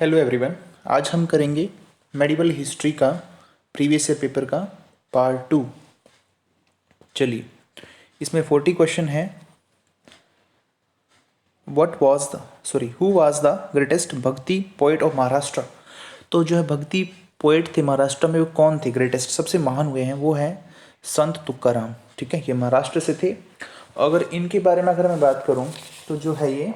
Hello everyone. आज हम करेंगे मेडिवल हिस्ट्री का प्रीवियस ईयर पेपर का पार्ट 2। चलिए, इसमें 40 क्वेश्चन है। हु वाज द ग्रेटेस्ट भक्ति पोएट ऑफ महाराष्ट्र। तो जो है भक्ति पोएट थे महाराष्ट्र में, वो कौन थे ग्रेटेस्ट, सबसे महान हुए हैं, वो हैं संत तुकाराम। ठीक है, ये महाराष्ट्र से थे। अगर इनके बारे में अगर मैं बात करूं तो जो है ये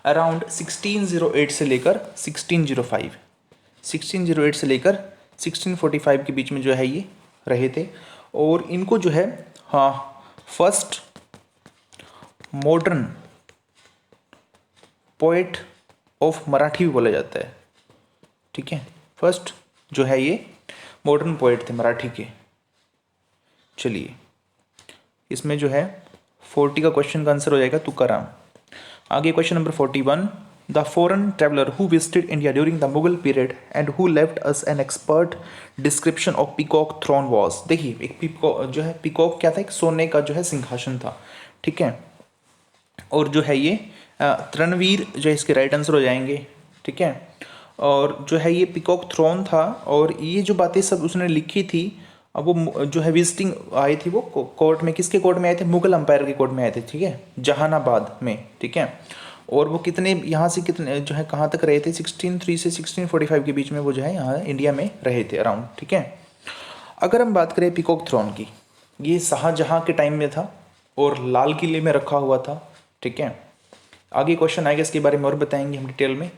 अराउंड 1608 से लेकर 1645 के बीच में जो है ये रहे थे। और इनको जो है first modern poet of Marathi भी बोला जाता है। ठीक है, फर्स्ट जो है ये मॉडर्न पोएट थे मराठी के। चलिए, इसमें जो है 40 का क्वेश्चन का आंसर हो जाएगा तुकाराम। आगे question number 41, the foreign traveller who visited India during the Mughal period and who left us an expert description of peacock throne was. देखिए, एक पीकॉक जो है, पीकॉक क्या था, एक सोने का जो है सिंहासन था। ठीक है, और जो है ये तरणवीर जो है इसके राइट आंसर हो जाएंगे। ठीक है, और जो है ये पीकॉक थ्रोन था, और ये जो बातें सब उसने लिखी थी, अब वो जो है विजिटिंग आई थी, वो कोर्ट में, किसके कोर्ट में आए थे, मुगल अंपायर के कोर्ट में आए थे। ठीक है, जहानाबाद में। ठीक है, और वो कितने यहाँ से कितने जो है कहाँ तक रहे थे, 1603 से 1645 के बीच में वो जो है यहाँ इंडिया में रहे थे अराउंड। ठीक है, अगर हम बात करें पीकॉक थ्रोन की, ये शाहजहाँ के टाइम में था और लाल किले में रखा हुआ था। ठीक है, आगे क्वेश्चन आएगा इसके बारे में और बताएंगे हम डिटेल में।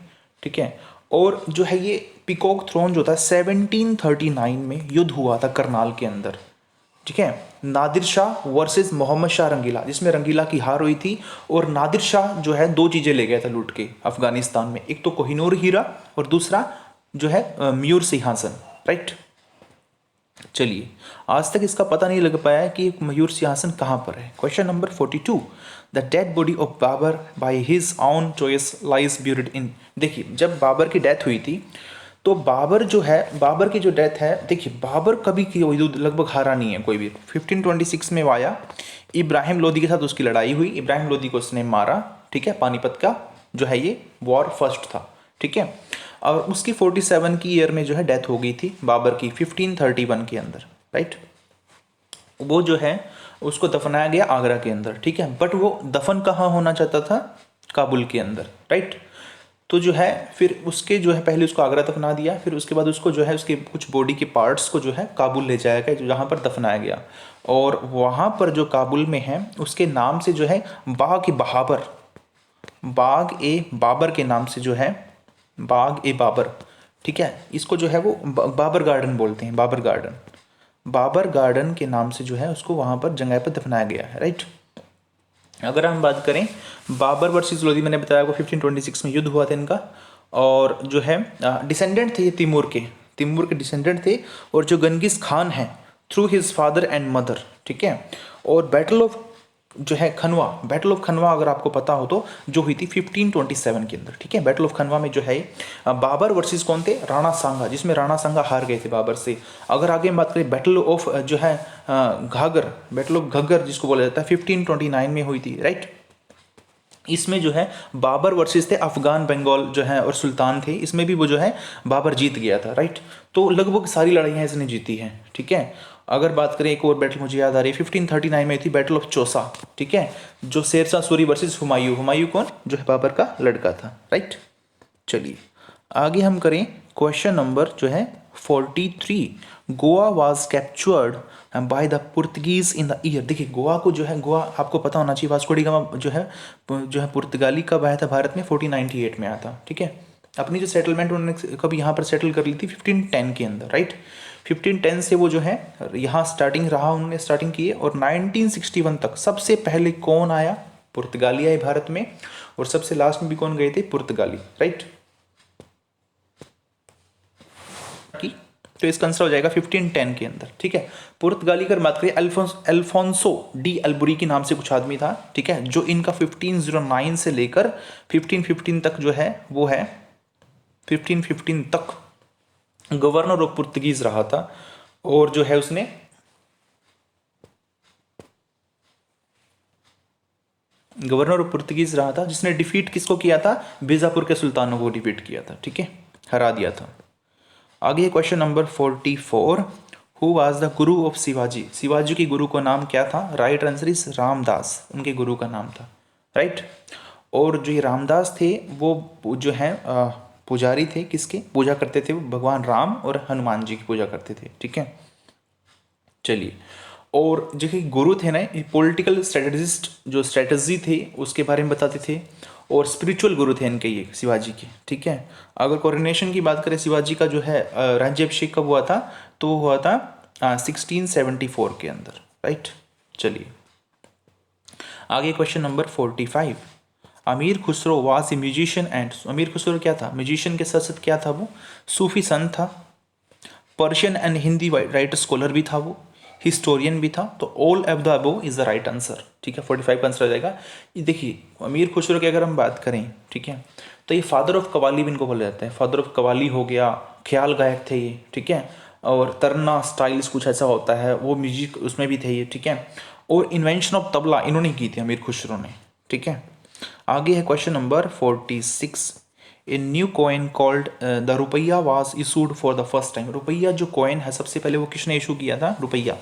ठीक है, और जो है ये पीकॉक थ्रोन जो था 1739 में युद्ध हुआ था करनाल के अंदर। ठीक है, नादिर शाह वर्सेस मोहम्मद शाह रंगीला, जिसमें रंगीला की हार हुई थी। और नादिर शाह जो है दो चीज़ें ले गया था लूट के अफगानिस्तान में, एक तो कोहिनूर हीरा और दूसरा जो है मयूर सिंहासन। राइट, चलिए, आज तक इसका पता नहीं लग पाया कि मयूर सिंहासन कहाँ पर है। Question number 42, the dead body of Babur by his own choice lies buried in. देखिए, जब बाबर की डेथ हुई थी तो बाबर जो है, बाबर की जो डेथ है, देखिए बाबर कभी की युद्ध लगभग हारा नहीं है कोई भी। 1526 में वो आया, इब्राहिम लोदी के साथ उसकी लड़ाई हुई, इब्राहिम लोदी को उसने मारा। ठीक है, पानीपत का जो है ये वॉर फर्स्ट था। ठीक है, और उसकी 47 की ईयर में जो है डेथ हो गई थी बाबर की 1531 के अंदर। राइट, वो जो है उसको दफनाया गया आगरा के अंदर। ठीक है, बट वो दफन कहाँ होना चाहता था, काबुल के अंदर। राइट, तो जो है फिर उसके जो है पहले उसको आगरा दफना दिया, फिर उसके बाद उसको जो है उसके कुछ बॉडी के पार्ट्स को जो है काबुल ले जाया गया, जहाँ पर दफनाया गया। और वहाँ पर जो काबुल में है उसके नाम से जो है बाग ए बहाबर, बाग ए बाबर के नाम से जो है बाग ए बाबर। ठीक है, इसको जो है वो बाबर गार्डन बोलते हैं, बाबर गार्डन, बाबर गार्डन के नाम से जो है उसको वहाँ पर जगह पर दफनाया गया है। राइट, अगर हम बात करें बाबर वर्सेस लोधी, मैंने बताया आपको 1526 में युद्ध हुआ था इनका। और जो है डिसेंडेंट थे ये तिमूर के डिसेंडेंट थे। और जो गंगिस खान है through his father and mother. ठीक है, और बैटल ऑफ जो है खनवा, बैटल ऑफ खनवा अगर आपको पता हो तो जो हुई थी 1527 के अंदर। ठीक है, बैटल ऑफ खनवा में जो है बाबर वर्सेस कौन थे, राणा सांगा, जिसमें राणा सांगा हार गए थे बाबर से। अगर आगे बात करें बैटल ऑफ जो है घाघर, बैटल ऑफ घग्गर जिसको बोला जाता है, 1529 में हुई थी। राइट, इसमें जो है बाबर वर्सेस थे अफगान बंगाल जो है और सुल्तान थे, इसमें भी वो जो है बाबर जीत गया था। राइट, तो लगभग सारी लड़ाइयाँ इसने जीती हैं। ठीक है, अगर बात करें एक और बैटल मुझे याद आ रही है, 1539 में थी बैटल ऑफ चौसा। ठीक है, जो शेरशाह सूरी वर्सेस हुमायूं, हुमायूं कौन, जो है बाबर का लड़का था। राइट, चलिए आगे हम करें क्वेश्चन नंबर जो है 43, Goa was captured by the Portuguese in the year. देखिए, गोवा को जो है, गोवा आपको पता होना चाहिए, वास्को डी गामा जो है पुर्तगाली कब आया था भारत में, 1498 में आया था। ठीक है, अपनी जो सेटलमेंट उन्होंने कभी यहाँ पर सेटल कर ली थी 1510 के अंदर। राइट, 1510 से वो जो है यहाँ स्टार्टिंग रहा, उन्होंने स्टार्टिंग की है। और 1961 तक सबसे पहले कौन आया, पुर्तगाली आए भारत में, और सबसे लास्ट में भी कौन गए थे, पुर्तगाली। राइट, तो इसका आंसर हो जाएगा 1510 के अंदर। ठीक है, पुर्तगाली कर बात करें, अल्फोंसो डी अल्बुरी के नाम से कुछ आदमी था। ठीक है, जो इनका 1509 से लेकर 1515 तक जो है वो है 1515 तक गवर्नर ऑफ पुर्तगीज रहा था। और जो है उसने गवर्नर ऑफ पुर्तगीज रहा था, जिसने डिफीट किसको किया था, बीजापुर के सुल्तानों को डिफीट किया था, ठीक है, हरा दिया था। आगे question number 44, who was the Guru of Shivaji, Shivaji के गुरु का नाम क्या था, राइट आंसर इज रामदास, उनके गुरु का नाम था, राइट। और जो ये रामदास थे वो जो है पुजारी थे, किसके पूजा करते थे, वो भगवान राम और हनुमान जी की पूजा करते थे, ठीक है। चलिए, और जो कि गुरु थे ना, पॉलिटिकल स्ट्रेटजिस्ट, जो स्ट्रेटजी थे उसके बारे में बताते थे, और स्पिरिचुअल गुरु थे इनके ये शिवाजी के, ठीक है। अगर कोरोनेशन की बात करें शिवाजी का जो है राज्याभिषेक कब हुआ था, तो वो हुआ था 1674 के अंदर, राइट। चलिए आगे क्वेश्चन नंबर 45, अमीर Khusro was a musician and, अमीर खुसरो क्या था, म्यूजिशियन के साथ साथ क्या था वो, सूफी संत था, Persian and Hindi writer scholar भी था वो, हिस्टोरियन भी था, तो all of the above is the right answer, ठीक है। 45 का आंसर आ जाएगा। ये देखिए अमीर खुसरो की अगर हम बात करें, ठीक है, तो ये फादर ऑफ कवाली भी इनको बोला जाता है, फादर ऑफ कवाली हो गया, ख्याल गायक थे ये, ठीक है, और तरना स्टाइल्स कुछ ऐसा होता है, वो म्यूजिक उसमें भी थे ये, ठीक है। और इन्वेंशन ऑफ तबला इन्होंने की थी अमीर खुसरो ने, ठीक है। आगे है question number 46, a new coin called the rupaya was issued for the first time, रुपया जो कॉइन है सबसे पहले वो किसने इशू किया था, रुपया,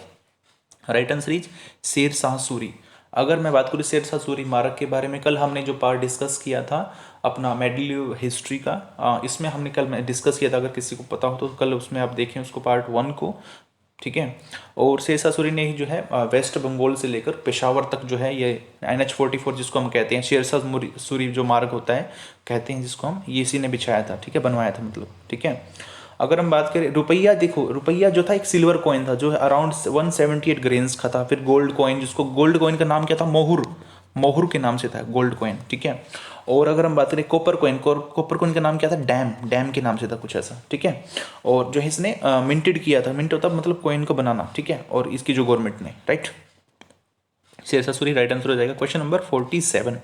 right answer is Sher Shah Suri. अगर मैं बात करूँ शेर शाह सूरी मार्ग के बारे में, कल हमने जो पार्ट डिस्कस किया था अपना मेडिवल हिस्ट्री का, इसमें हमने कल डिस्कस किया था, अगर किसी को पता हो तो कल उसमें आप देखें उसको पार्ट 1 को, ठीक है। और शेर शाह सूरी ने ही जो है वेस्ट बंगाल से लेकर पेशावर तक जो है ये NH-44 जिसको हम कहते हैं, शेर शाह सूरी जो मार्ग होता है कहते हैं जिसको हम, ये इसी ने बिछाया था, ठीक है, बनवाया था मतलब, ठीक है। अगर हम बात करें रुपया, देखो रुपया जो था एक सिल्वर कॉइन था जो अराउंड 178 ग्रेन्स का था। फिर गोल्ड कॉइन, जिसको गोल्ड कॉइन का नाम क्या था, मोहर, मोहर के नाम से था गोल्ड कॉइन, ठीक है। और अगर हम बात करें कॉपर कॉइन, कॉपर कॉइन का नाम क्या था, डैम, डैम के नाम से था कुछ ऐसा, ठीक है। और जो है इसने मिंटेड किया था, मिंट होता मतलब कॉइन को बनाना, ठीक है, और इसकी जो गवर्नमेंट ने, right, Sher Shah Suri right answer हो जाएगा। Question number 47,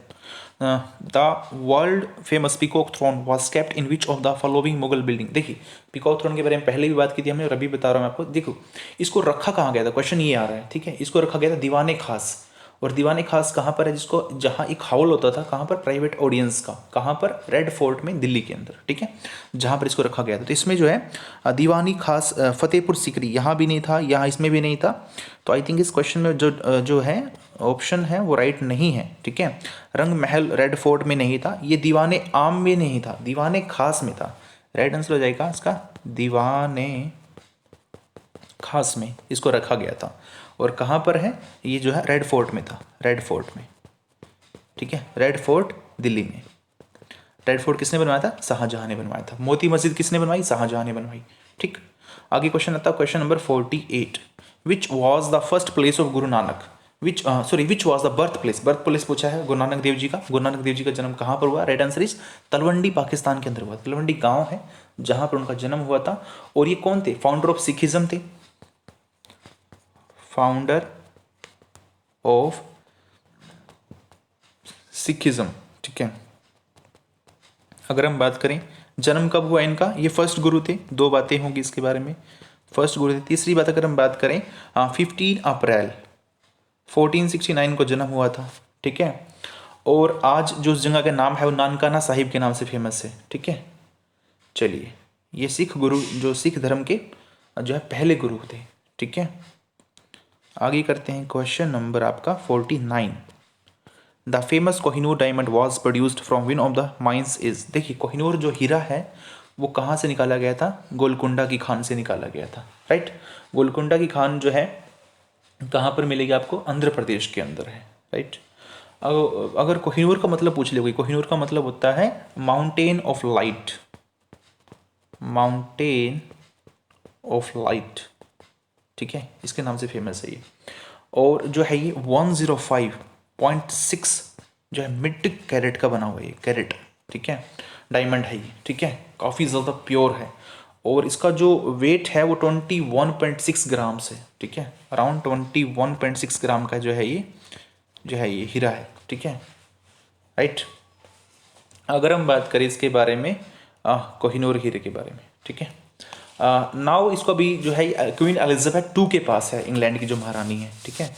the world famous peacock throne was kept in which of the following Mughal building. देखिए पीकॉक थ्रोन के बारे में पहले भी बात की थी हमने और अभी बता रहा हूँ आपको। देखो इसको रखा कहाँ गया था, क्वेश्चन ये आ रहा है, ठीक है। इसको रखा गया था दीवाने खास, और दीवाने खास कहाँ पर है, जिसको जहाँ एक हाउल होता था, कहाँ पर, प्राइवेट ऑडियंस का, कहाँ पर, रेड फोर्ट में दिल्ली के अंदर, ठीक है, जहाँ पर इसको रखा गया था। तो इसमें जो है दीवानी खास फतेहपुर सीकरी यहाँ भी नहीं था, यहाँ इसमें भी नहीं था, तो आई थिंक इस क्वेश्चन में जो है ऑप्शन है वो राइट नहीं है, ठीक है। रंग महल रेड फोर्ट में नहीं था, ये दीवाने आम में नहीं था, दीवाने खास में था, राइट आंसर हो जाएगा इसका दीवाने खास में इसको रखा गया था। और कहाँ पर है, ये जो है रेड फोर्ट में था, रेड फोर्ट में, ठीक है, रेड फोर्ट दिल्ली में। रेड फोर्ट किसने बनवाया था, शाहजहां ने बनवाया था। मोती मस्जिद किसने बनवाई, शाहजहां ने बनवाई, ठीक। आगे क्वेश्चन आता है question number 48, which was the first place of Guru Nanak, which was the birth place पूछा है गुरु नानक देव जी का। गुरु नानक देव जी का जन्म कहाँ पर हुआ, right answer is Talwandi Pakistan के अंदर हुआ। तलवंडी गांव है जहां पर उनका जन्म हुआ था। और ये कौन थे, फाउंडर ऑफ सिखिज्म थे, फाउंडर ऑफ सिखिज्म, ठीक है। अगर हम बात करें जन्म कब हुआ इनका, ये फर्स्ट गुरु थे, दो बातें होंगी इसके बारे में, फर्स्ट गुरु थे। तीसरी बात अगर हम बात करें 15 अप्रैल 1469 को जन्म हुआ था, ठीक है। और आज जो उस जगह का नाम है वो नानकाना साहिब के नाम से फेमस है, ठीक है। चलिए ये सिख गुरु, जो सिख धर्म के जो है पहले गुरु थे, ठीक है। आगे करते हैं क्वेश्चन नंबर आपका 49, the famous Kohinoor diamond was produced from win of the mines is. देखिए कोहिनूर जो हीरा है वो कहाँ से निकाला गया था, गोलकुंडा की खान से निकाला गया था, राइट। गोलकुंडा की खान जो है कहाँ पर मिलेगी आपको, आंध्र प्रदेश के अंदर है, राइट। अगर कोहिनूर का मतलब पूछ लोगे, कोहिनूर का मतलब होता है mountain of light, mountain of light, ठीक है, इसके नाम से फेमस है ये। और जो है ये 105.6 जो है मिड कैरेट का बना हुआ है, कैरेट, ठीक है, डायमंड है ये, ठीक है, काफ़ी ज़्यादा प्योर है। और इसका जो वेट है वो 21.6 ग्राम से, ठीक है, अराउंड 21.6 ग्राम का जो है ये हीरा है, ठीक है, राइट। अगर हम बात करें इसके बारे में कोहिनूर हीरे के बारे में, ठीक है, नाउ इसको भी जो है क्वीन एलिजाबेथ 2 के पास है, इंग्लैंड की जो महारानी है, ठीक है।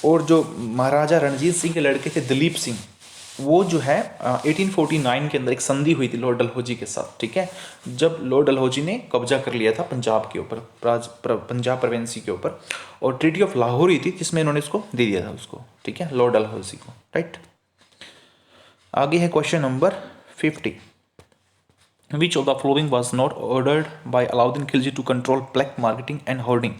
और जो महाराजा रणजीत सिंह के लड़के थे दिलीप सिंह, वो जो है 1849 के अंदर एक संधि हुई थी लॉर्ड डलहौजी के साथ, ठीक है, जब लॉर्ड डलहौजी ने कब्जा कर लिया था पंजाब के ऊपर, पंजाब प्रोविंसी के ऊपर, और ट्रीटी ऑफ लाहौर ही थी जिसमें इन्होंने इसको दे दिया था उसको, ठीक है, लॉर्ड डलहौजी को, राइट। आगे है question number 50। Which of the following was not ordered by Alauddin Khilji to control black marketing and hoarding?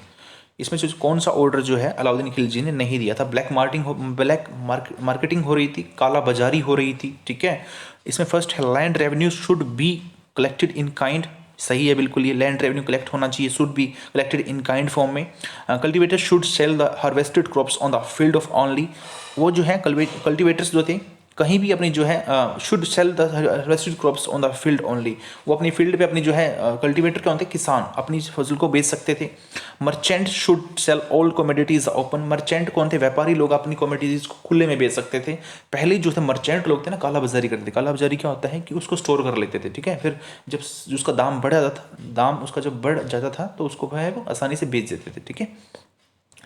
इसमें से कौन सा ऑर्डर जो है अलाउद्दीन खिलजी ने नहीं दिया था? ब्लैक मार्केटिंग हो रही थी, काला बाजारी हो रही थी, ठीक है। इसमें फर्स्ट है land revenue should be collected in kind, सही है बिल्कुल, ये लैंड रेवेन्यू कलेक्ट होना चाहिए, should be collected in kind form में। Cultivators should sell the harvested crops on the field of only, वो जो है कल्टिवेटर्स जो थे कहीं भी अपनी जो है should sell the harvested crops on the field only, वो अपनी फील्ड पे अपनी जो है कल्टीवेटर क्या होते हैं, किसान अपनी फसल को बेच सकते थे। Merchant should sell all commodities open, merchant कौन थे, व्यापारी लोग अपनी कमोडिटीज को खुले में बेच सकते थे। पहले जो थे मर्चेंट लोग थे ना, काला बाजारी करते थे। काला बाजारी क्या होता है कि उसको स्टोर कर लेते थे, ठीक है, फिर जब उसका दाम बढ़ जाता था, दाम उसका जब बढ़ जाता था तो उसको है वो आसानी से बेच देते थे, ठीक है।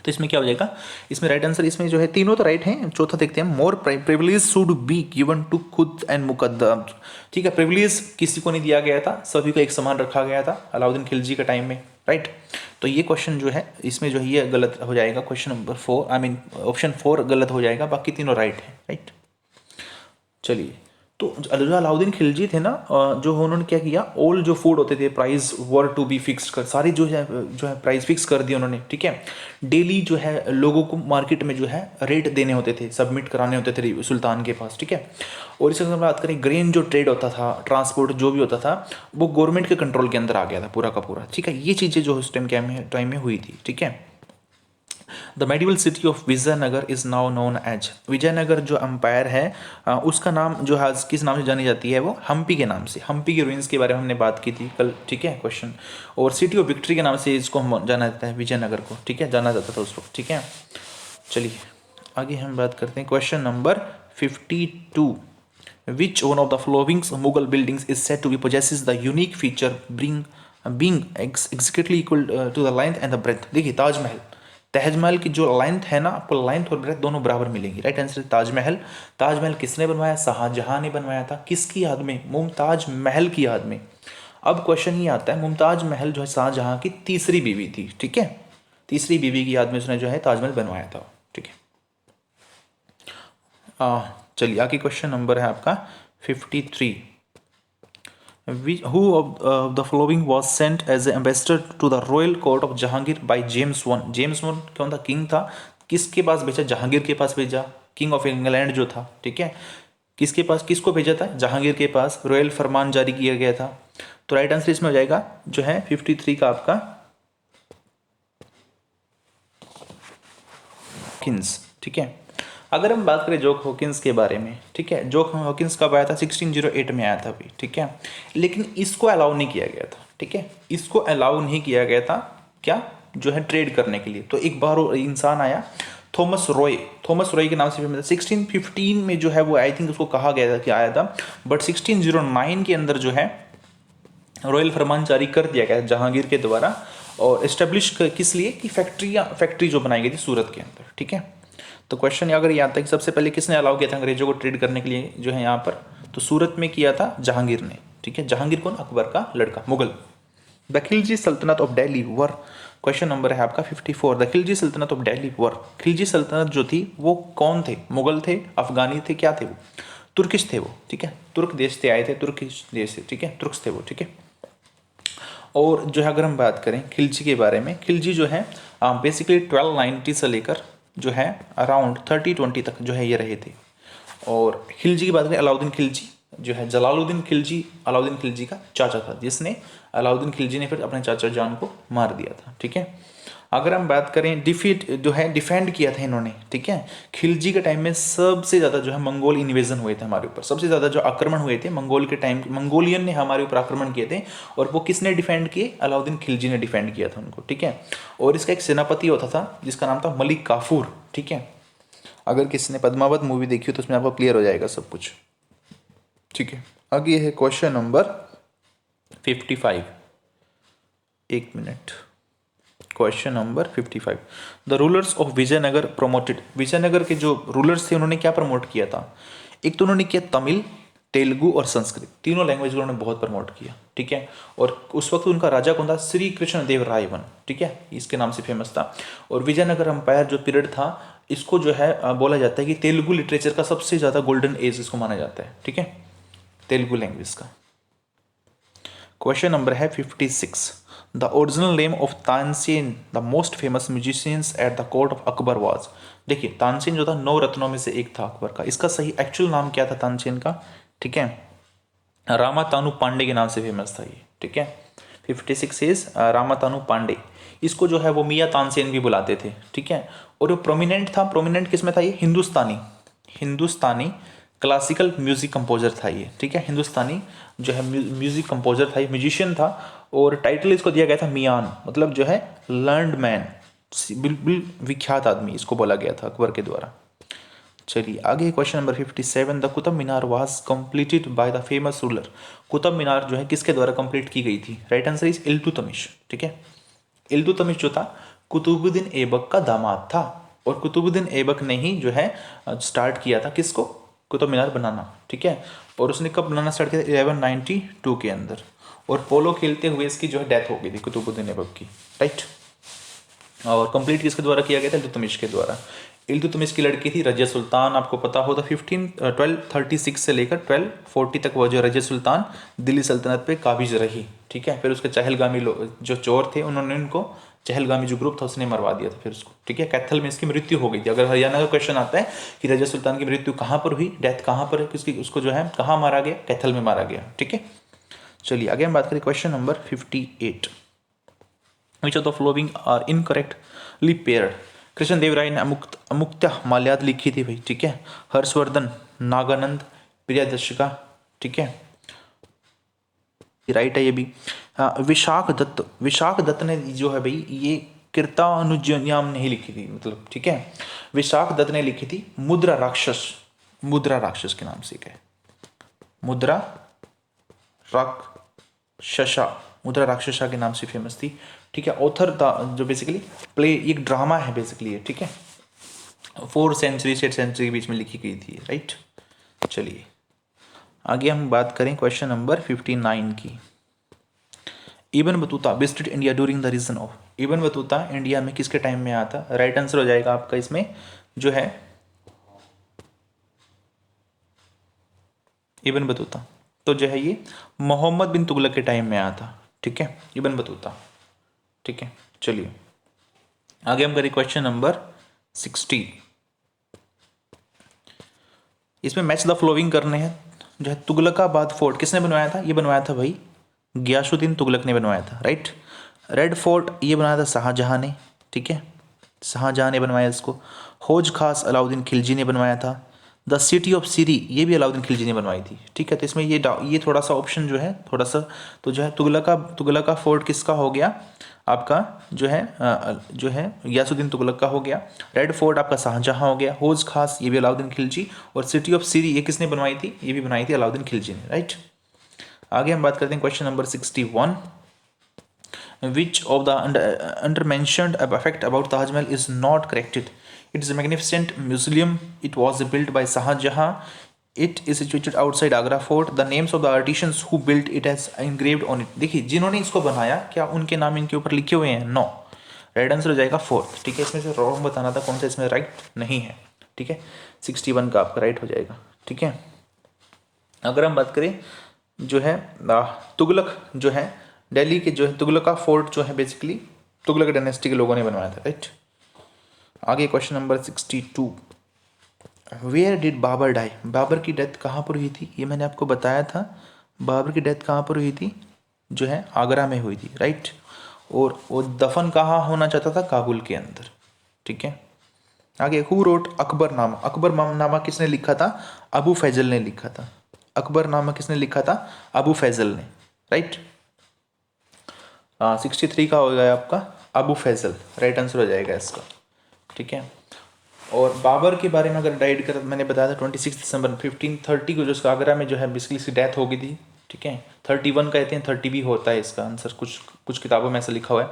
तो इसमें क्या हो जाएगा, इसमें राइट आंसर, इसमें जो है तीनों तो राइट हैं, चौथा देखते हैं। More privilege should be given to khud and muqaddam, ठीक है, प्रिविलेज किसी को नहीं दिया गया था, सभी को एक समान रखा गया था अलाउद्दीन खिलजी के टाइम में, राइट। तो ये क्वेश्चन जो है इसमें जो है ये गलत हो जाएगा, question number 4, I mean option 4 गलत हो जाएगा, बाकी तीनों राइट है, राइट। चलिए, तो जो अलाउद्दीन खिलजी थे ना, जो उन्होंने क्या किया, ऑल जो फूड होते थे price were to be fix कर, सारी जो है प्राइस फिक्स कर दिए उन्होंने, ठीक है। डेली जो है लोगों को मार्केट में जो है रेट देने होते थे, सबमिट कराने होते थे सुल्तान के पास, ठीक है। और इसी अगर बात करें, ग्रेन जो ट्रेड होता था, ट्रांसपोर्ट जो भी होता था, वो गवर्नमेंट के कंट्रोल के अंदर आ गया था पूरा का पूरा, ठीक है। ये चीज़ें जो उस टाइम में हुई थी, ठीक है। The medieval city of Vijayanagar is now known as, Vijayanagar जो एम्पायर है उसका नाम जो आज किस नाम से जानी जाती है, वो हम्पी के नाम से, हम्पी के रूइंस के बारे में हमने बात की थी कल, ठीक है, क्वेश्चन। और सिटी ऑफ विक्ट्री के नाम से इसको हम जाना जाता है, विजयनगर को, ठीक है, जाना जाता था उस वक्त, ठीक है। चलिए आगे हम बात करते हैं question number 52। Which one of the following Mughal buildings is said to be possesses the unique feature being exactly equal to the length and the breadth? देखिए ताजमहल, ताजमहल की जो लेंथ है ना, आपको लेंथ और ब्रेथ दोनों बराबर मिलेंगी, राइट आंसर ताजमहल। ताजमहल किसने बनवाया, शाहजहां ने बनवाया था, किसकी याद में, मुमताज महल की याद में। अब क्वेश्चन ये आता है, मुमताज महल जो है शाहजहां की तीसरी बीवी थी, ठीक है, तीसरी बीवी की याद में उसने जो है ताजमहल बनवाया था, ठीक है। चलिए आगे क्वेश्चन नंबर है आपका 53। Who of the following was sent as an ambassador to the royal court of Jahangir by James I? James one कौन था, किंग था, किसके पास भेजा, जहांगीर के पास भेजा, किंग ऑफ इंग्लैंड जो था, ठीक है, किसके पास, किसको भेजा था, जहांगीर के पास, रॉयल फरमान जारी किया गया था। तो राइट आंसर इसमें हो जाएगा जो है 53 का आपका किंग्स, ठीक है। अगर हम बात करें जोक हॉकिंस के बारे में, ठीक है, जोक हॉकिंस कब आया था, 1608 में आया था अभी, ठीक है, लेकिन इसको अलाउ नहीं किया गया था, ठीक है, इसको अलाउ नहीं किया गया था, क्या, जो है ट्रेड करने के लिए। तो एक बार इंसान आया, थॉमस रॉय, थॉमस रॉय के नाम से भी 1615 में जो है वो आई थिंक उसको कहा गया था कि आया था, बट 1609 के अंदर जो है रॉयल फरमान जारी कर दिया गया जहांगीर के द्वारा, और इस्टेब्लिश किस लिए कि फैक्ट्री जो बनाई गई थी सूरत के अंदर, ठीक है। तो क्वेश्चन अगर ये आता है कि सबसे पहले किसने अलाउ किया था अंग्रेजों को ट्रेड करने के लिए जो है यहाँ पर, तो सूरत में किया था जहांगीर ने, ठीक है। जहांगीर कौन, अकबर का लड़का, मुगल। द खिलजी सल्तनत of Delhi were, question number है आपका 54। द खिलजी सल्तनत ऑफ दिल्ली वर, खिलजी सल्तनत जो थी वो कौन थे, मुगल थे, अफगानी थे, क्या थे वो, तुर्किश थे वो, ठीक है, तुर्क देश से आए थे, तुर्किश देश से, ठीक है, तुर्क्स थे वो, ठीक है। और जो है अगर हम बात करें खिलजी के बारे में, खिलजी जो है बेसिकली 1290 से लेकर जो है अराउंड 3020 तक जो है ये रहे थे। और खिलजी की बात करें, अलाउद्दीन खिलजी जो है, जलालुद्दीन खिलजी अलाउद्दीन खिलजी का चाचा था, जिसने अलाउद्दीन खिलजी ने फिर अपने चाचा जान को मार दिया था, ठीक है। अगर हम बात करें डिफीट जो है डिफेंड किया था इन्होंने, ठीक है, खिलजी के टाइम में सबसे ज़्यादा जो है मंगोल इन्वेजन हुए थे हमारे ऊपर, सबसे ज़्यादा जो आक्रमण हुए थे मंगोल के टाइम, मंगोलियन ने हमारे ऊपर आक्रमण किए थे, और वो किसने डिफेंड किए, अलाउद्दीन खिलजी ने डिफेंड किया था उनको, ठीक है। और इसका एक सेनापति होता था जिसका नाम था मलिक काफूर, ठीक है। अगर किसी ने पद्मावत मूवी देखी हो तो उसमें आपको क्लियर हो जाएगा सब कुछ, ठीक है। आगे है क्वेश्चन नंबर 55, एक minute, question number 55। The rulers of Vijayanagar promoted, Vijayanagar के जो रूलर्स थे उन्होंने क्या प्रमोट किया था, एक तो उन्होंने किया तमिल, तेलुगु और संस्कृत, तीनों लैंग्वेज उन्होंने बहुत प्रमोट किया, ठीक है। और उस वक्त उनका राजा कौन था? श्री कृष्ण देव राय वन, ठीक है, इसके नाम से फेमस था। और विजयनगर अंपायर जो पीरियड था, इसको जो है बोला जाता है कि तेलुगु लिटरेचर का सबसे ज़्यादा गोल्डन एज इसको माना जाता है, ठीक है, तेलुगु लैंग्वेज का। क्वेश्चन नंबर है 56। The original name of Tansen the most famous musicians at the court of Akbar was. देखिए तानसेन जो था 9 रत्नों में से एक था अकबर का। इसका सही एक्चुअल नाम क्या था तानसेन का? ठीक है, रामातानु पांडे के नाम से फेमस था ये, ठीक है। 56 इज रामातानु पांडे। इसको जो है वो मियाँ तानसेन भी बुलाते थे, ठीक है। और जो प्रोमिनेंट था, प्रोमिनेंट किस में था ये? हिंदुस्तानी क्लासिकल म्यूजिक कंपोजर था ये, ठीक है। हिंदुस्तानी जो है म्यूजिक कंपोजर था, ये म्यूजिशियन था। और टाइटल इसको दिया गया था मियान, मतलब जो है लर्नड मैन, बिल्कुल विख्यात आदमी इसको बोला गया था अकबर के द्वारा। चलिए आगे question number 57। The Qutub Minar was completed by the famous ruler. Qutub Minar जो है किसके द्वारा कंप्लीट की गई थी? राइट आंसर इज इल्तुतमिश, ठीक है। इल्तुतमिश जो था कुतुबुद्दीन ऐबक का दामाद था, और कुतुबुद्दीन ऐबक ने ही जो है स्टार्ट किया था किसको? कुतुब मीनार बनाना, ठीक है। और उसने कब बनाना स्टार्ट किया? 1192 के अंदर। और पोलो खेलते हुए इसकी जो है डेथ हो गई थी कुतुबुद्दीन ऐबक की, राइट। और कंप्लीट किसके द्वारा किया गया था? इल्तुतमिश के द्वारा। इल्तुतमिश की लड़की थी रजिया सुल्तान, आपको पता हो तो 1236 से लेकर 1240 तक वो जो रजिया सुल्तान दिल्ली सल्तनत पे काबिज रही, ठीक है। फिर उसके चहलगामी जो चोर थे उन्होंने उनको, चहलगामी जो ग्रुप था उसने मरवा दिया था फिर उसको, ठीक है। कैथल में इसकी मृत्यु हो गई थी। अगर हरियाणा का क्वेश्चन आता है कि रजिया सुल्तान की मृत्यु कहाँ पर हुई, डेथ कहाँ पर है, किसकी, उसको जो है कहाँ मारा गया? कैथल में मारा गया, ठीक है। चलिए आगे हम बात करें question number 58। Which of the following are incorrectly paired. Krishna Deva Raya ने अमुक्त्या माल्याद लिखी थी भाई, ठीक है। हर्षवर्धन, नागानंद, प्रियदर्शिका, ठीक है, राइट है ये भी। विशाख दत्त ने जो है भाई ये कीर्तानुजन्याम नहीं लिखी थी, मतलब, ठीक है। विशाख दत्त ने लिखी थी मुद्रा राक्षस के नाम से, क्या है? मुद्रा राक्षसा के नाम से फेमस थी, ठीक है। ऑथर था जो बेसिकली प्ले, एक ड्रामा है बेसिकली ये, ठीक है। 4 सेंचुरी से 8 सेंचुरी के बीच में लिखी गई थी, राइट। चलिए आगे हम बात करें क्वेश्चन नंबर 59 की। Ibn Battuta visited India during the reign of. Ibn Battuta India में किसके टाइम में आया था? राइट आंसर हो जाएगा आपका इसमें जो है इब्न बतूता, तो जो है ये मोहम्मद बिन तुगलक के टाइम में आया था, ठीक है, इब्न बतूता, ठीक है। चलिए आगे हम करें क्वेश्चन नंबर 60। इसमें मैच द फ्लोइंग करने हैं। जो है तुगलकाबाद फोर्ट किसने बनवाया था? ये बनवाया था भाई गियासुद्दीन तुगलक ने बनवाया था, राइट। रेड फोर्ट ये बनाया था शाहजहां ने, ठीक है, शाहजहां ने बनवाया इसको। हौज खास अलाउद्दीन खिलजी ने बनवाया था। द सिटी ऑफ सीरी ये भी अलाउद्दीन खिलजी ने बनवाई थी, ठीक है। तो इसमें ये थोड़ा सा ऑप्शन जो है थोड़ा सा, तो जो है तुगलका फोर्ट किसका हो गया? आपका जो है गियासुद्दीन तुगलक का हो गया। रेड फोर्ट आपका शाहजहां हो गया। हौज खास ये भी अलाउद्दीन खिलजी। और सिटी ऑफ सीरी ये किसने बनवाई थी? ये भी बनाई थी अलाउद्दीन खिलजी ने, राइट। आगे हम बात करते हैं question number 61। Which of the under mentioned fact about Taj Mahal is not corrected? It is a magnificent museum, it was built by Shah Jahan, it is situated outside Agra fort, the names of the artisans who built it has engraved on it. देखिए जिन्होंने इसको बनाया क्या उनके नाम इनके ऊपर लिखे हुए हैं? नो। राइट आंसर हो जाएगा फोर्थ, ठीक है। इसमें से रॉन्ग बताना था कौन सा इसमें राइट नहीं है, ठीक है। 61 का आपका राइट हो जाएगा, ठीक है। अगर हम बात करें जो है तुगलक जो है दिल्ली के जो है तुगलका फोर्ट जो है बेसिकली तुगलक डायनेस्टी के लोगों ने बनवाया था, राइट। आगे question number 62। Where did Babur die? Babur की डेथ कहाँ पर हुई थी? ये मैंने आपको बताया था। बाबर की डेथ कहाँ पर हुई थी? जो है आगरा में हुई थी, राइट। और वो दफन कहाँ होना चाहता था? काबुल के अंदर, ठीक है। आगे हु रोट अकबरनामा? अकबरनामा किसने लिखा था? अबू फैजल ने लिखा था। अकबरनामा किसने लिखा था? अबू फैजल ने, राइट। 63 का हो गया आपका अबू फैजल, राइट आंसर हो जाएगा इसका, ठीक है। और बाबर के बारे में अगर डाइड कर, मैंने बताया था 26 दिसंबर 1530 को जो आगरा में जो है बेसिकली इसकी डेथ हो गई थी, ठीक है। 31 कहते हैं, 30 भी होता है इसका आंसर, कुछ किताबों में ऐसा लिखा हुआ है।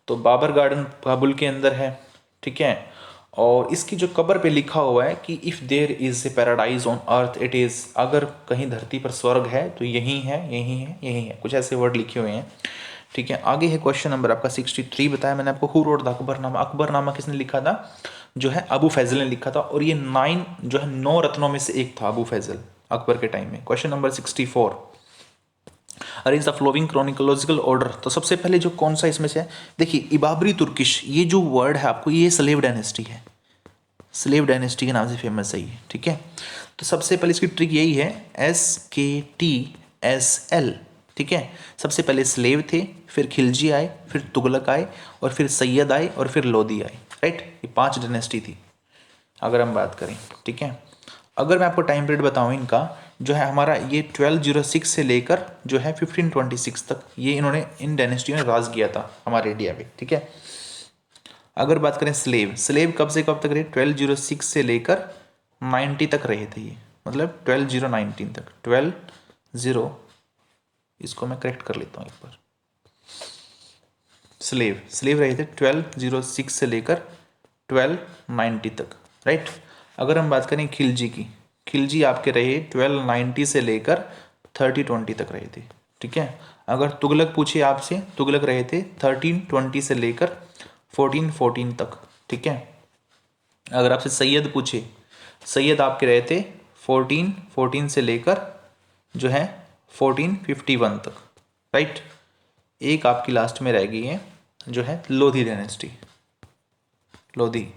तो बाबर गार्डन काबुल के अंदर है, ठीक है। और इसकी जो कबर पे लिखा हुआ है कि if there is a paradise on earth it is, अगर कहीं धरती पर स्वर्ग है तो यही है, यही है, यही है, कुछ ऐसे वर्ड लिखे हुए हैं। ठीक है, आगे है क्वेश्चन नंबर आपका 63। बताया मैंने आपको, who wrote the Akbarnama. Akbarnama किसने लिखा था? जो है अबू फैजल ने लिखा था, और ये 9 जो है 9 रत्नों में से एक था अबू फैजल अकबर के टाइम में। Question number 64, arrange the following chronological order. तो सबसे पहले जो कौन सा इसमें से है, देखिए इबाबरी तुर्किश, ये जो वर्ड है आपको, ये स्लेव डायनेस्टी है, स्लेव डायनेस्टी के नाम से फेमस है ये। ठीक है, तो सबसे पहले इसकी ट्रिक यही है, SKTSL। ठीक है, सबसे पहले स्लेव थे, फिर खिलजी आए, फिर तुगलक आए, और फिर सैयद आए, और फिर लोधी आए। राइट, ये 5 डायनेस्टी थी अगर हम बात करें। ठीक है, अगर मैं आपको टाइम पीरियड बताऊं इनका, जो है हमारा ये 1206 से लेकर जो है 1526 तक, ये इन्होंने इन डायनेस्टी ने राज किया था हमारे इंडिया पे। ठीक है, अगर बात करें स्लेव, स्लेव कब से कब तक रहे? 1206 से लेकर 90 तक रहे थे ये, मतलब 12019 तक। 12 इसको मैं करेक्ट कर लेता हूँ एक बार। स्लेव रहे थे 1206 से लेकर 1290 तक। राइट, अगर हम बात करें खिलजी की, खिलजी आपके रहे 1290 से लेकर 3020 तक रहे थे। ठीक है, अगर तुगलक पूछे आपसे, तुगलक रहे थे 1320 से लेकर 1414 तक। ठीक है, अगर आपसे सैयद पूछे, सैयद आपके रहे थे 1414 से लेकर जो है 1451 तक। राइट, एक आपकी लास्ट में रह गई है जो है लोधी डायनेस्टी। लोधी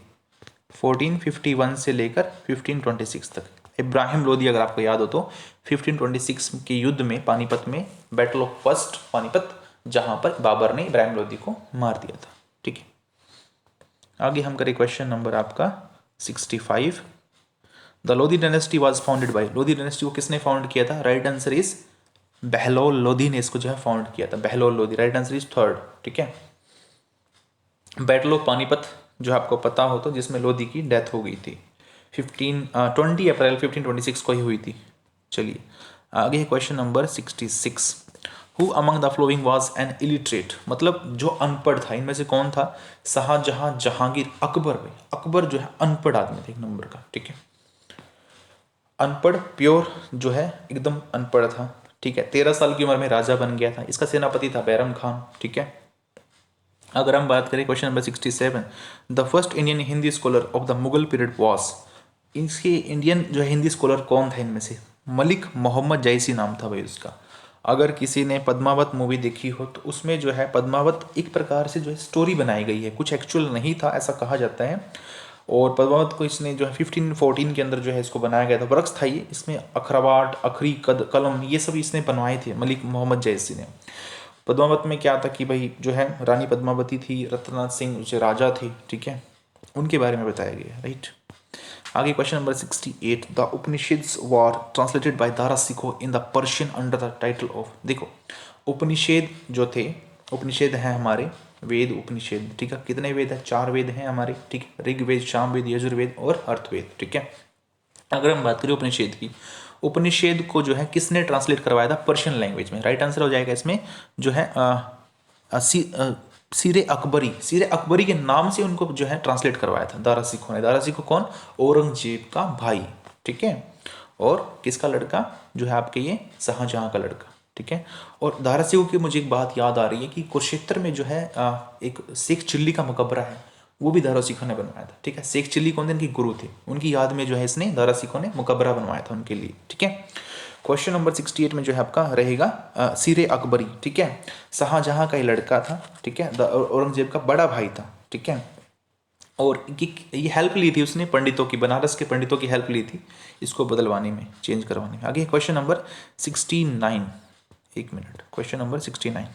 1451 से लेकर 1526 तक। इब्राहिम लोधी अगर आपको याद हो तो 1526 के युद्ध में, पानीपत में, बैटल ऑफ फर्स्ट पानीपत, जहां पर बाबर ने इब्राहिम लोधी को मार दिया था। ठीक है, आगे हम करें क्वेश्चन नंबर आपका 65। The Lodhi dynasty was founded by, Lodhi dynasty को किसने फाउंड किया था? Right answer is Bahlol Lodhi ने इसको जो है फाउंड किया था, Bahlol Lodhi. Right answer is 3rd। ठीक है, बैटल ऑफ पानीपत जो आपको पता हो तो, जिसमें लोधी की डेथ हो गई थी 20 अप्रैल 1526 को ही हुई थी। चलिए आगे question number 66। Who among the flowing was an illiterate, मतलब जो अनपढ़ था, इनमें से कौन था? शाहजहां, जहांगीर, अकबर। भाई अकबर जो है अनपढ़ आदमी था एक नंबर का। ठीक है, अनपढ़, प्योर जो है एकदम अनपढ़ था। ठीक है, 13 साल की उम्र में राजा बन गया था। इसका सेनापति था बैरम खान। ठीक है, अगर हम बात करें question number 67, the first Indian Hindi scholar of the Mughal period was, इसके इंडियन जो है हिंदी स्कॉलर कौन था इनमें से? मलिक मोहम्मद जैसी नाम था भाई उसका। अगर किसी ने पद्मावत मूवी देखी हो तो उसमें जो है पद्मावत एक प्रकार से जो है स्टोरी बनाई गई है, कुछ एक्चुअल नहीं था ऐसा कहा जाता है। और पद्मावत को इसने जो है 1514 के अंदर जो है इसको बनाया गया था, वर्क्स था ये, इसमें अखरावाट, अखरी, कलम, ये सब इसने बनवाए थे मलिक मोहम्मद जैसी ने। पद्मावत में क्या था कि भाई जो है रानी पद्मावती थी, रत्नाथ सिंह जो राजा थे। ठीक है, उनके बारे में बताया गया। राइट, आगे question number 68। The Upanishads were translated bye Dara सिको in the Persian under the title of, देखो उपनिषद जो थे, उपनिषद हैं हमारे वेद उपनिषद। ठीक है, कितने वेद हैं? 4 वेद हैं हमारे। ठीक है, ऋग्वेद, सामवेद, यजुर्वेद और अर्थवेद। ठीक है, अगर हम बात करें उपनिषद की, उपनिषद को जो है किसने ट्रांसलेट करवाया था? पर्शियन लैंग्वेज में। राइट आंसर हो जाएगा इसमें जो है सीरे अकबरी, सीरे अकबरी के नाम से उनको जो है ट्रांसलेट करवाया था दारा सिखों ने। दारा सिखो कौन? औरंगजेब का भाई। ठीक है, और किसका लड़का? जो है आपके ये शाहजहां का लड़का। ठीक है, और दारा सिखो की मुझे एक बात याद आ रही है कि कुरुक्षेत्र में जो है एक शेख चिल्ली का मकबरा है, वो भी दारा सिखों ने बनवाया था। ठीक है, शेख चिल्ली कौन थे? इनके गुरु थे, उनकी याद में जो है इसने दारा सिखों ने मकबरा बनवाया था उनके लिए। ठीक है, क्वेश्चन नंबर 68 में जो है आपका रहेगा सीरे अकबरी। ठीक है, शाहजहां का ही लड़का था। ठीक है, औरंगजेब का बड़ा भाई था। ठीक है, और ये हेल्प ली थी उसने पंडितों की, बनारस के पंडितों की हेल्प ली थी इसको बदलवाने में, चेंज करवाने में। आगे क्वेश्चन नंबर 69, एक minute, question number 69।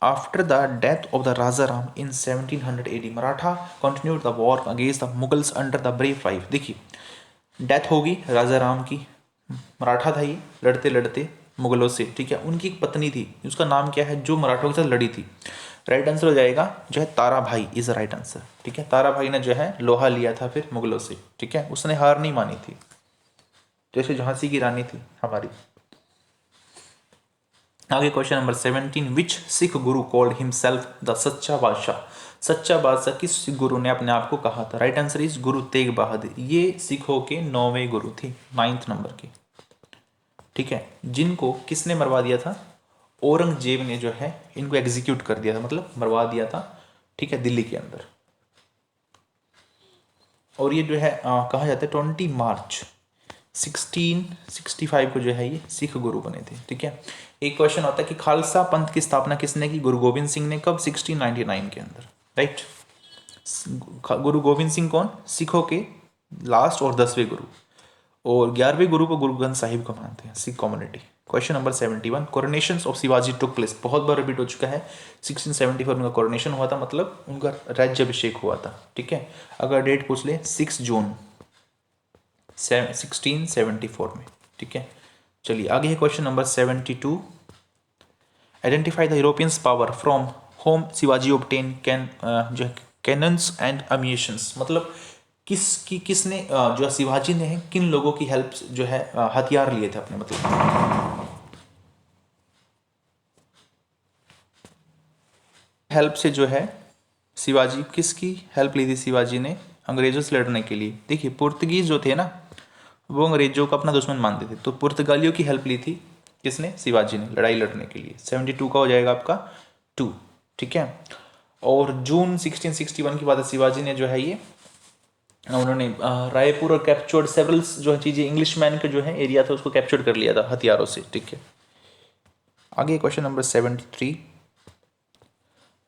After the death of the Raja Ram in 1700 AD, Maratha continued the war against the Mughals under the brave wife। देखिए, डेथ होगी राजा राम की, मराठा था ये, लड़ते लड़ते मुगलों से। ठीक है, उनकी एक पत्नी थी, उसका नाम क्या है जो मराठों के साथ लड़ी थी? राइट आंसर हो जाएगा जो है तारा भाई इज राइट आंसर। ठीक है, तारा भाई ने जो है लोहा लिया था फिर मुगलों से। ठीक है, उसने हार नहीं मानी थी, जैसे झांसी की रानी थी हमारी। आगे question number 17, which Sikh Guru called himself the सच्चा बादशाह? सच्चा बादशाह किस सिख गुरु ने अपने आप को कहा था? Right answer is Guru Tegh Bahadur. ये सिखों के 9वें गुरु थे, 9th नंबर के। ठीक है, जिनको किसने मरवा दिया था? औरंगजेब ने जो है इनको एग्जीक्यूट कर दिया था, मतलब मरवा दिया था। ठीक है, दिल्ली के अंदर। और ये जो है कहा जाता है 20 मार्च 1665 को जो है ये सिख गुरु बने थे। ठीक है, एक क्वेश्चन होता है कि खालसा पंथ की स्थापना किसने की? गुरु गोविंद सिंह ने। कब? 1699 के अंदर। राइट, गुरु गोविंद सिंह कौन? सिखों के लास्ट और 10वें गुरु, और 11वें गुरु को गुरु ग्रंथ साहिब को मानते हैं Sikh community. Question number 71, coronation of Shivaji took place. बहुत बार रिपीट हो चुका है। 1674 में उनका कोरोनेशन हुआ था, मतलब उनका राज्याभिषेक हुआ था। ठीक है, अगर डेट पूछ ले 6 जून 1674 में। ठीक है, चलिए आगे है question number 72, identify the Europeans power from home Shivaji obtain can जो कैनन्स एंड अम्यूशंस। मतलब किसने जो शिवाजी ने किन लोगों की हेल्प जो है हथियार लिए थे अपने, मतलब हेल्प से जो है शिवाजी, किसकी हेल्प ली थी शिवाजी ने अंग्रेजों से लड़ने के लिए? देखिए, पुर्तगीज जो थे ना, वो अंग्रेजों को अपना दुश्मन मानते थे, तो पुर्तगालियों की हेल्प ली थी किसने? शिवाजी ने, लड़ाई लड़ने के लिए। 72 का हो जाएगा आपका 2। ठीक है, और जून 1661 की बात है, शिवाजी ने जो है ये उन्होंने रायपुर और कैप्चर्ड सेवरल जो चीज़ें, इंग्लिश मैन का जो है एरिया था उसको कैप्चर कर लिया था हथियारों से। ठीक है, आगे question number 73,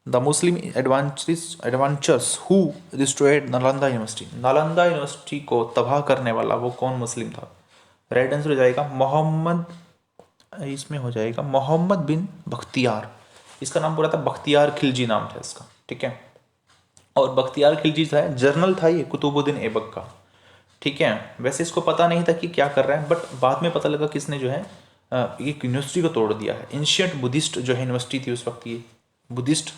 the Muslim adventurers who destroyed Nalanda university. Nalanda university को तबाह करने वाला वो कौन मुस्लिम था? राइट आंसर हो जाएगा मोहम्मद, इसमें हो जाएगा मोहम्मद बिन बख्तियार। इसका नाम पूरा था बख्तियार खिलजी नाम था इसका। ठीक है, और बख्तियार खिलजी था, जर्नल था ये कुतुबुद्दीन ऐबक का। ठीक है, वैसे इसको पता नहीं था कि क्या कर रहा है, बट बाद में पता लगा किसने जो है एक यूनिवर्सिटी को तोड़ दिया है। एंशियंट बुद्धिस्ट जो है यूनिवर्सिटी थी उस वक्त, ये बुद्धिस्ट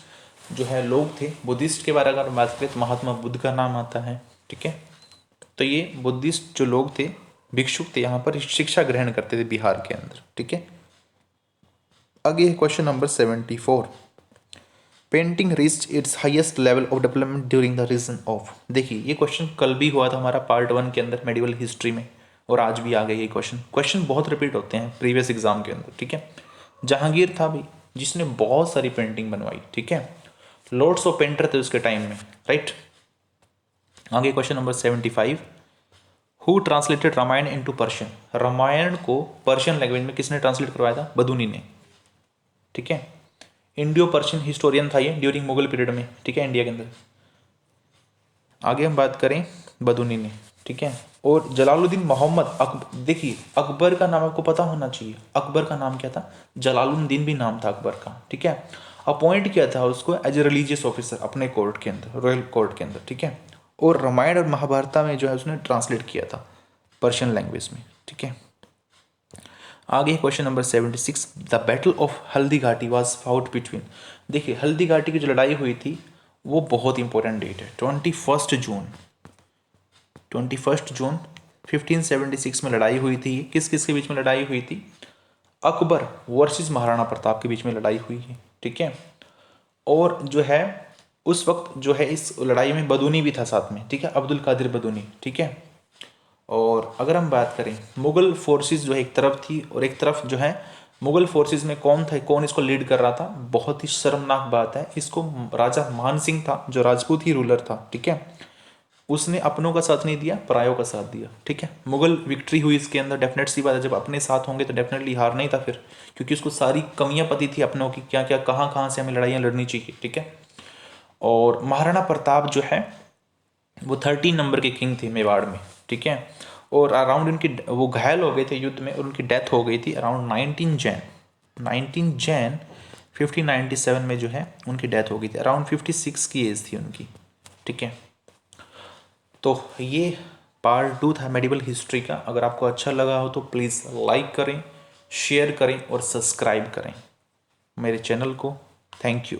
जो है लोग थे। बुद्धिस्ट के बारे में अगर बात करें तो महात्मा बुद्ध का नाम आता है। ठीक है, तो ये बुद्धिस्ट जो लोग थे, भिक्षुक थे, यहाँ पर शिक्षा ग्रहण करते थे बिहार के अंदर। ठीक है, आगे question number 74, painting reached its highest level of development during the reign of. देखिए, ये क्वेश्चन कल भी हुआ था हमारा पार्ट 1 के अंदर मेडिवल हिस्ट्री में, और आज भी आ गया ये क्वेश्चन बहुत रिपीट होते हैं प्रीवियस एग्जाम के अंदर। ठीक है, जहांगीर था भाई जिसने बहुत सारी पेंटिंग बनवाई। ठीक है, लॉर्ड्स ऑफ पेंटर थे उसके टाइम में। राइट, आगे question number 75, who translated Ramayana into Persian. Ramayana को पर्शियन लैंग्वेज में किसने ट्रांसलेट करवाया था? बदूनी ने। ठीक है, इंडियो पर्शियन हिस्टोरियन था ये ड्यूरिंग मुगल पीरियड में। ठीक है, इंडिया के अंदर। आगे हम बात करें बदूनी ने। ठीक है, और जलालुद्दीन मोहम्मद अकबर। देखिए, अकबर का नाम आपको पता होना चाहिए। अकबर का नाम क्या था? जलालुद्दीन भी नाम था अकबर का। ठीक है, अपॉइंट किया था उसको एज ए रिलीजियस ऑफिसर अपने कोर्ट के अंदर, रॉयल कोर्ट के अंदर। ठीक है, और रामायण और महाभारत में जो है उसने ट्रांसलेट किया था पर्शियन लैंग्वेज में। ठीक है, आगे question number 76, the battle of Haldi Ghati was fought between. देखिए, हल्दी घाटी की जो लड़ाई हुई थी वो बहुत इंपॉर्टेंट डेट है, 21 जून 1576 में लड़ाई हुई थी। किस किस के बीच में लड़ाई हुई थी? अकबर वर्सेस महाराणा प्रताप के बीच में लड़ाई हुई है। ठीक है, और जो है उस वक्त जो है इस लड़ाई में बदूनी भी था साथ में। ठीक है, अब्दुल कादिर बदूनी। ठीक है, और अगर हम बात करें मुगल फोर्सेस जो है एक तरफ थी, और एक तरफ जो है मुगल फोर्सेस में कौन था, कौन इसको लीड कर रहा था? बहुत ही शर्मनाक बात है, इसको राजा मान सिंह था जो राजपूत ही रूलर था। ठीक है, उसने अपनों का साथ नहीं दिया, परायों का साथ दिया। ठीक है, मुगल विक्ट्री हुई इसके अंदर। डेफिनेट सी बात है, जब अपने साथ होंगे तो डेफिनेटली हार नहीं था फिर, क्योंकि उसको सारी कमियां पती थी अपनों की, क्या क्या कहाँ कहाँ से हमें लड़ाइयाँ लड़नी चाहिए। ठीक है, और महाराणा प्रताप जो है वो 13 नंबर के किंग थे मेवाड़ में। ठीक है, और अराउंड उनकी वो घायल हो गए थे युद्ध में और उनकी डेथ हो गई थी अराउंड 19 जैन 1597 में जो है उनकी डेथ हो गई थी। अराउंड 56 की एज थी उनकी। ठीक है, तो ये पार्ट 2 था मेडिवल हिस्ट्री का। अगर आपको अच्छा लगा हो तो प्लीज़ लाइक करें, शेयर करें और सब्सक्राइब करें मेरे चैनल को। Thank you.